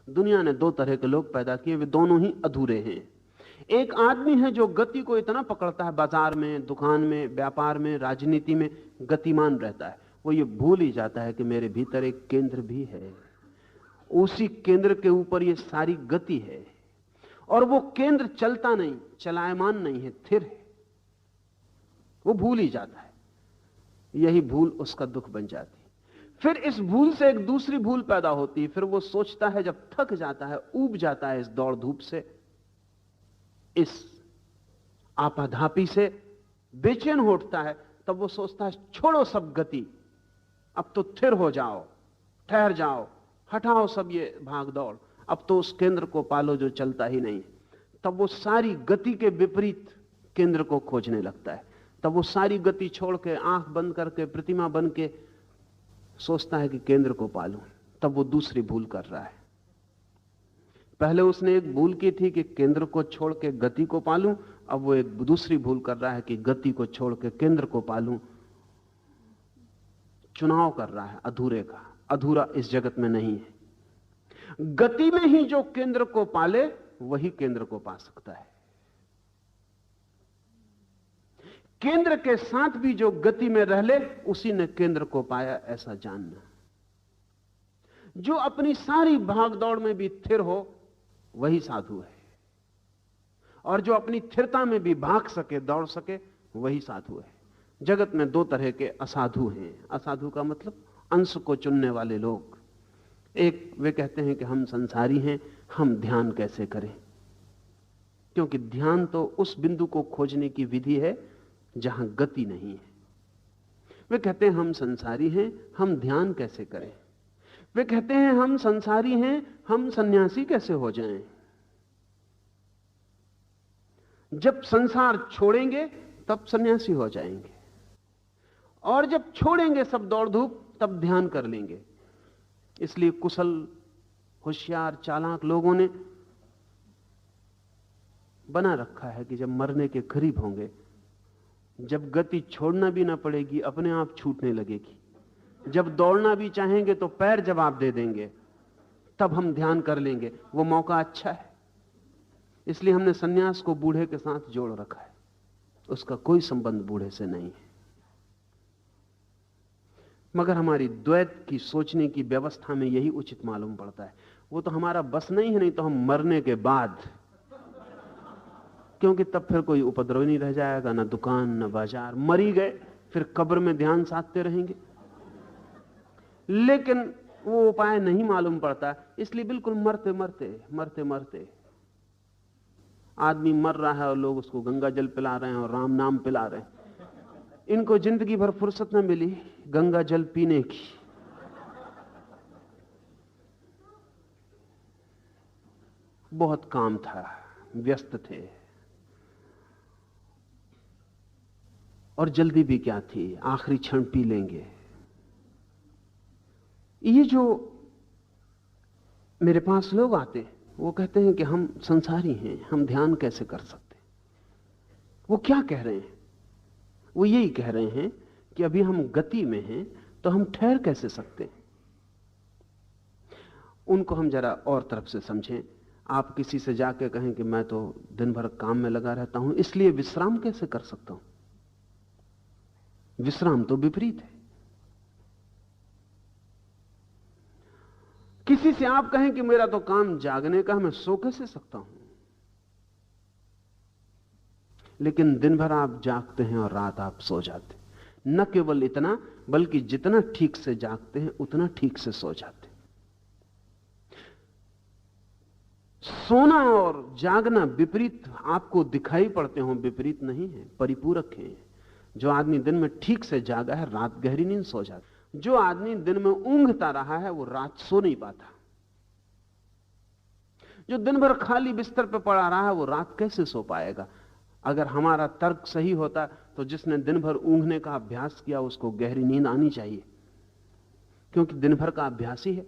दुनिया ने दो तरह के लोग पैदा किए, वे दोनों ही अधूरे हैं। एक आदमी है जो गति को इतना पकड़ता है, बाजार में, दुकान में, व्यापार में, राजनीति में गतिमान रहता है। वो ये भूल ही जाता है कि मेरे भीतर एक केंद्र भी है, उसी केंद्र के ऊपर ये सारी गति है, और वो केंद्र चलता नहीं, चलायमान नहीं है, स्थिर है। वो भूल ही जाता है। यही भूल उसका दुख बन जाती है। फिर इस भूल से एक दूसरी भूल पैदा होती है। फिर वो सोचता है, जब थक जाता है, ऊब जाता है इस दौड़ धूप से, इस आपाधापी से बेचैन हो उठता है, तब वो सोचता है छोड़ो सब गति, अब तो स्थिर हो जाओ, ठहर जाओ, हटाओ सब ये भाग दौड़, अब तो उस केंद्र को पालो जो चलता ही नहीं। तब वो सारी गति के विपरीत केंद्र को खोजने लगता है। तब वो सारी गति छोड़ के, आंख बंद करके, प्रतिमा बन के सोचता है कि केंद्र को पालूं। तब वो दूसरी भूल कर रहा है। पहले उसने एक भूल की थी कि केंद्र को छोड़ के गति को पालूं, अब वो एक दूसरी भूल कर रहा है कि गति को छोड़ के केंद्र को पालूं। चुनाव कर रहा है अधूरे का। अधूरा इस जगत में नहीं है। गति में ही जो केंद्र को पाले वही केंद्र को पा सकता है। केंद्र के साथ भी जो गति में रह ले, उसी ने केंद्र को पाया, ऐसा जानना। जो अपनी सारी भागदौड़ में भी स्थिर हो वही साधु है, और जो अपनी स्थिरता में भी भाग सके, दौड़ सके, वही साधु है। जगत में दो तरह के असाधु हैं। असाधु का मतलब अंश को चुनने वाले लोग। एक, वे कहते हैं कि हम संसारी हैं, हम ध्यान कैसे करें, क्योंकि ध्यान तो उस बिंदु को खोजने की विधि है जहां गति नहीं है। वे कहते हैं हम संसारी हैं, हम ध्यान कैसे करें। वे कहते हैं हम संसारी हैं, हम सन्यासी कैसे हो जाएं। जब संसार छोड़ेंगे तब सन्यासी हो जाएंगे, और जब छोड़ेंगे सब दौड़ धूप तब ध्यान कर लेंगे। इसलिए कुशल, होशियार, चालाक लोगों ने बना रखा है कि जब मरने के करीब होंगे, जब गति छोड़ना भी ना पड़ेगी, अपने आप छूटने लगेगी, जब दौड़ना भी चाहेंगे तो पैर जवाब दे देंगे, तब हम ध्यान कर लेंगे। वो मौका अच्छा है। इसलिए हमने सन्यास को बूढ़े के साथ जोड़ रखा है। उसका कोई संबंध बूढ़े से नहीं है, मगर हमारी द्वैत की सोचने की व्यवस्था में यही उचित मालूम पड़ता है। वो तो हमारा बस नहीं है, नहीं तो हम मरने के बाद, क्योंकि तब फिर कोई उपद्रव नहीं रह जाएगा, ना दुकान, ना बाजार। मरी गए, फिर कब्र में ध्यान साधते रहेंगे। लेकिन वो उपाय नहीं मालूम पड़ता, इसलिए बिल्कुल मरते मरते मरते मरते आदमी मर रहा है और लोग उसको गंगा जल पिला रहे हैं और राम नाम पिला रहे हैं। इनको जिंदगी भर फुर्सत न मिली गंगा जल पीने की। बहुत काम था, व्यस्त थे, और जल्दी भी क्या थी, आखिरी क्षण पी लेंगे। ये जो मेरे पास लोग आते हैं, वो कहते हैं कि हम संसारी हैं, हम ध्यान कैसे कर सकते। वो क्या कह रहे हैं? वो यही कह रहे हैं कि अभी हम गति में हैं, तो हम ठहर कैसे सकते हैं। उनको हम जरा और तरफ से समझें। आप किसी से जाके कहें कि मैं तो दिन भर काम में लगा रहता हूं, इसलिए विश्राम कैसे कर सकता हूं। विश्राम तो विपरीत है। किसी से आप कहें कि मेरा तो काम जागने का, मैं सो कैसे सकता हूं। लेकिन दिन भर आप जागते हैं और रात आप सो जाते हैं। न केवल इतना, बल्कि जितना ठीक से जागते हैं उतना ठीक से सो जाते हैं। सोना और जागना विपरीत आपको दिखाई पड़ते हो, विपरीत नहीं है, परिपूरक है। जो आदमी दिन में ठीक से जागा है, रात गहरी नींद सो जाता। जो आदमी दिन में ऊंघता रहा है, वो रात सो नहीं पाता। जो दिन भर खाली बिस्तर पर पड़ा रहा है, वो रात कैसे सो पाएगा। अगर हमारा तर्क सही होता तो जिसने दिन भर ऊंघने का अभ्यास किया उसको गहरी नींद आनी चाहिए, क्योंकि दिन भर का अभ्यास ही है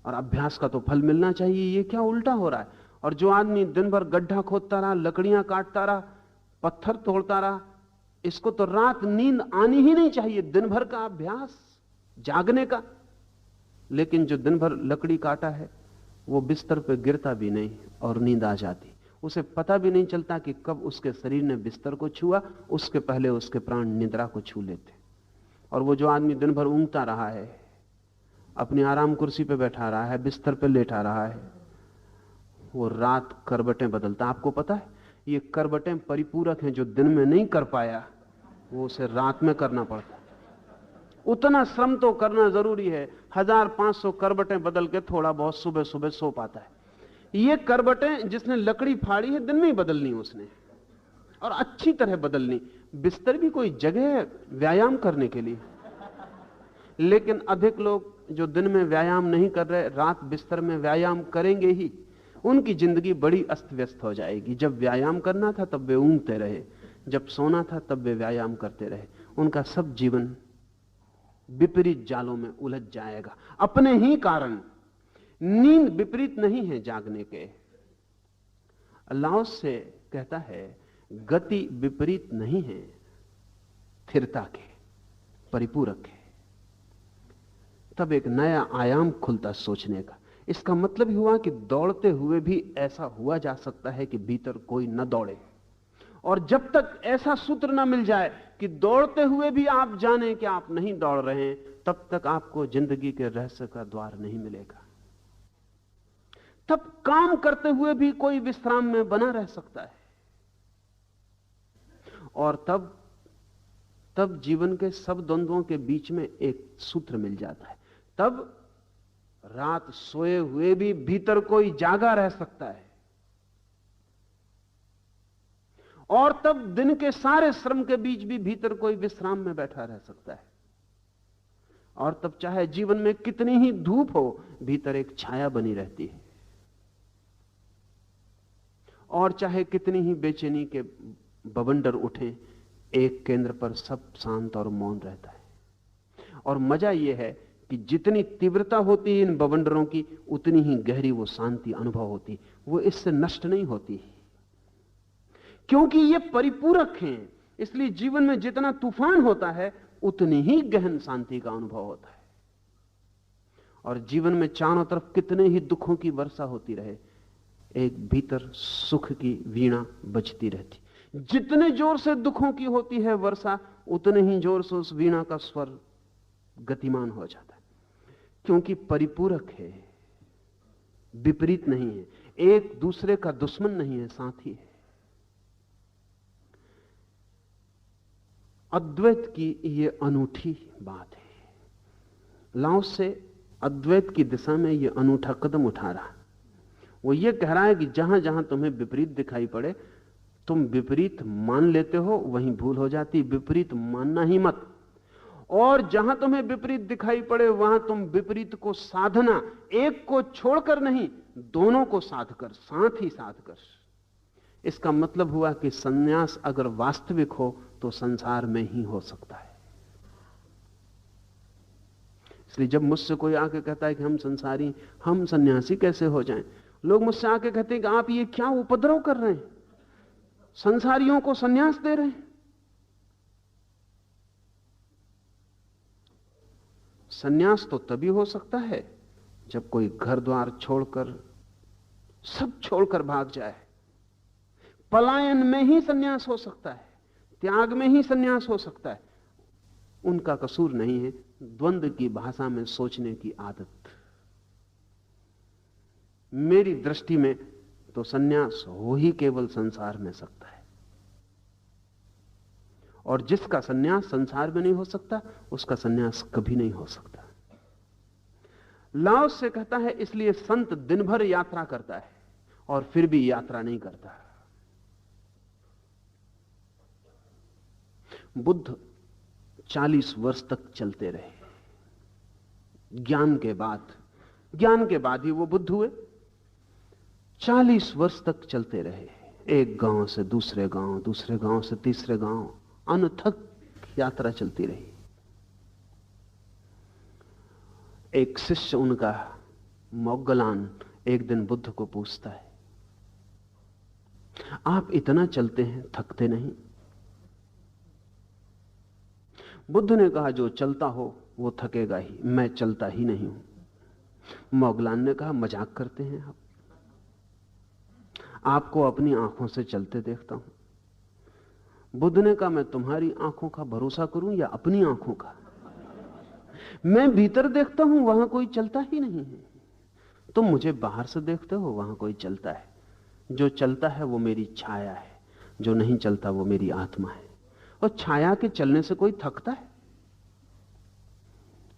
और अभ्यास का तो फल मिलना चाहिए। ये क्या उल्टा हो रहा है। और जो आदमी दिन भर गड्ढा खोदता रहा, लकड़ियां काटता रहा, पत्थर तोड़ता रहा, इसको तो रात नींद आनी ही नहीं चाहिए। दिन भर का अभ्यास जागने का, लेकिन जो दिन भर लकड़ी काटा है वो बिस्तर पे गिरता भी नहीं और नींद आ जाती। उसे पता भी नहीं चलता कि कब उसके शरीर ने बिस्तर को छुआ, उसके पहले उसके प्राण निद्रा को छू लेते। और वो जो आदमी दिन भर ऊँघता रहा है, अपनी आराम कुर्सी पे बैठा रहा है, बिस्तर पे लेटा रहा है, वो रात करवटें बदलता। आपको पता है ये करवटें परिपूरक हैं। जो दिन में नहीं कर पाया वो उसे रात में करना पड़ता। उतना श्रम तो करना जरूरी है। 1500 करवटें बदल के थोड़ा बहुत सुबह सुबह सो पाता है। ये करवटें जिसने लकड़ी फाड़ी है दिन में ही बदलनी उसने, और अच्छी तरह बदलनी। बिस्तर भी कोई जगह है व्यायाम करने के लिए, लेकिन अधिक लोग जो दिन में व्यायाम नहीं कर रहे रात बिस्तर में व्यायाम करेंगे ही। उनकी जिंदगी बड़ी अस्त व्यस्त हो जाएगी। जब व्यायाम करना था तब वे ऊँघते रहे, जब सोना था तब वे व्यायाम करते रहे। उनका सब जीवन विपरीत जालों में उलझ जाएगा अपने ही कारण। नींद विपरीत नहीं है जागने के। लाओस से कहता है गति विपरीत नहीं है, स्थिरता के परिपूरक है। तब एक नया आयाम खुलता सोचने का। इसका मतलब ही हुआ कि दौड़ते हुए भी ऐसा हुआ जा सकता है कि भीतर कोई न दौड़े। और जब तक ऐसा सूत्र न मिल जाए कि दौड़ते हुए भी आप जाने कि आप नहीं दौड़ रहे हैं, तब तक आपको जिंदगी के रहस्य का द्वार नहीं मिलेगा। तब काम करते हुए भी कोई विश्राम में बना रह सकता है। और तब जीवन के सब द्वंद्वों के बीच में एक सूत्र मिल जाता है। तब रात सोए हुए भी भीतर कोई जागा रह सकता है। और तब दिन के सारे श्रम के बीच भी भीतर कोई विश्राम में बैठा रह सकता है। और तब चाहे जीवन में कितनी ही धूप हो, भीतर एक छाया बनी रहती है। और चाहे कितनी ही बेचैनी के बवंडर उठे, एक केंद्र पर सब शांत और मौन रहता है। और मजा यह है कि जितनी तीव्रता होती है इन बवंडरों की, उतनी ही गहरी वो शांति अनुभव होती। वो इससे नष्ट नहीं होती, क्योंकि ये परिपूरक हैं। इसलिए जीवन में जितना तूफान होता है उतनी ही गहन शांति का अनुभव होता है। और जीवन में चारों तरफ कितने ही दुखों की वर्षा होती रहे, एक भीतर सुख की वीणा बजती रहती। जितने जोर से दुखों की होती है वर्षा, उतने ही जोर से उस वीणा का स्वर गतिमान हो जाता है, क्योंकि परिपूरक है, विपरीत नहीं है, एक दूसरे का दुश्मन नहीं है, साथी है। अद्वैत की यह अनूठी बात है। लाओस से अद्वैत की दिशा में यह अनूठा कदम उठा रहा। वो ये कह रहा है कि जहां जहां तुम्हें विपरीत दिखाई पड़े, तुम विपरीत मान लेते हो, वहीं भूल हो जाती। विपरीत मानना ही मत। और जहां तुम्हें विपरीत दिखाई पड़े वहां तुम विपरीत को साधना, एक को छोड़कर नहीं, दोनों को साध कर, साथ ही साध कर। इसका मतलब हुआ कि संन्यास अगर वास्तविक हो तो संसार में ही हो सकता है। इसलिए जब मुझसे कोई आके कहता है कि हम संसारी, हम सन्यासी कैसे हो जाएं, लोग मुझसे आके कहते हैं कि आप ये क्या उपद्रव कर रहे हैं, संसारियों को सन्यास दे रहे हैं। सन्यास तो तभी हो सकता है जब कोई घर द्वार छोड़कर, सब छोड़कर भाग जाए। पलायन में ही सन्यास हो सकता है, त्याग में ही सन्यास हो सकता है। उनका कसूर नहीं है, द्वंद्व की भाषा में सोचने की आदत। मेरी दृष्टि में तो सन्यास हो ही केवल संसार में सकता है। और जिसका सन्यास संसार में नहीं हो सकता, उसका सन्यास कभी नहीं हो सकता। लाओस से कहता है इसलिए संत दिन भर यात्रा करता है और फिर भी यात्रा नहीं करता। बुद्ध 40 वर्ष तक चलते रहे। ज्ञान के बाद ही वो बुद्ध हुए। 40 वर्ष तक चलते रहे, एक गांव से दूसरे गांव, दूसरे गांव से तीसरे गांव, अनथक यात्रा चलती रही। एक शिष्य उनका मोग्गलान एक दिन बुद्ध को पूछता है, आप इतना चलते हैं, थकते नहीं? बुद्ध ने कहा, जो चलता हो वो थकेगा ही, मैं चलता ही नहीं हूं। मोगलान ने कहा, मजाक करते हैं आप? आपको अपनी आंखों से चलते देखता हूं। बुद्ध ने कहा, मैं तुम्हारी आंखों का भरोसा करूं या अपनी आंखों का? मैं भीतर देखता हूं, वहां कोई चलता ही नहीं है। तुम मुझे बाहर से देखते हो, वहां कोई चलता है। जो चलता है वो मेरी छाया है, जो नहीं चलता वो मेरी आत्मा है। और छाया के चलने से कोई थकता है?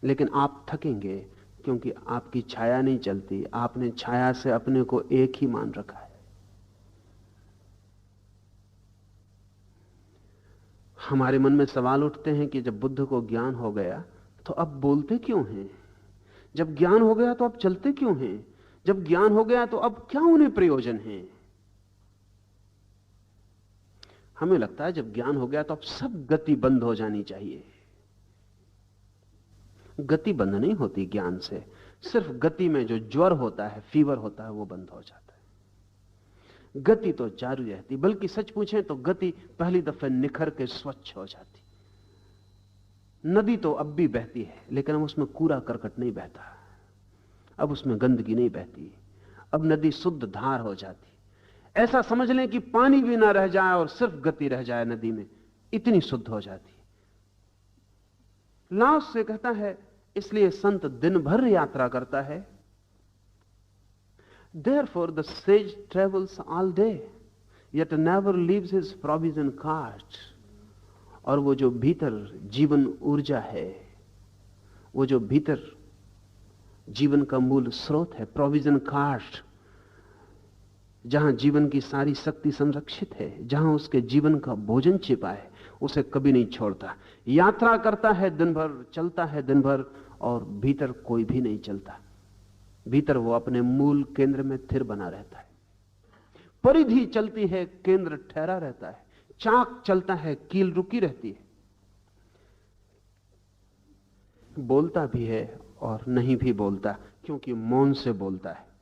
लेकिन आप थकेंगे, क्योंकि आपकी छाया नहीं चलती। आपने छाया से अपने को एक ही मान रखा है। हमारे मन में सवाल उठते हैं कि जब बुद्ध को ज्ञान हो गया तो अब बोलते क्यों हैं? जब ज्ञान हो गया तो अब चलते क्यों हैं? जब ज्ञान हो गया तो अब क्या उन्हें प्रयोजन है? हमें लगता है जब ज्ञान हो गया तो अब सब गति बंद हो जानी चाहिए। गति बंद नहीं होती ज्ञान से। सिर्फ गति में जो ज्वर होता है, फीवर होता है, वो बंद हो जाता है। गति तो जारी रहती, बल्कि सच पूछें तो गति पहली दफे निखर के स्वच्छ हो जाती। नदी तो अब भी बहती है, लेकिन अब उसमें कूड़ा करकट नहीं बहता, अब उसमें गंदगी नहीं बहती। अब नदी शुद्ध धार हो जाती। ऐसा समझ लें कि पानी भी ना रह जाए और सिर्फ गति रह जाए नदी में, इतनी शुद्ध हो जाती। लाओस से कहता है, इसलिए संत दिन भर यात्रा करता है। Therefore the sage travels all day, yet never leaves his provision cart. और वो जो भीतर जीवन ऊर्जा है, वो जो भीतर जीवन का मूल स्रोत है, प्रोविजन कार्ट, जहां जीवन की सारी शक्ति संरक्षित है, जहां उसके जीवन का भोजन छिपा है, उसे कभी नहीं छोड़ता। यात्रा करता है दिन भर, चलता है दिन भर, और भीतर कोई भी नहीं चलता। भीतर वो अपने मूल केंद्र में स्थिर बना रहता है। परिधि चलती है, केंद्र ठहरा रहता है। चाक चलता है, कील रुकी रहती है। बोलता भी है और नहीं भी बोलता, क्योंकि मौन से बोलता है।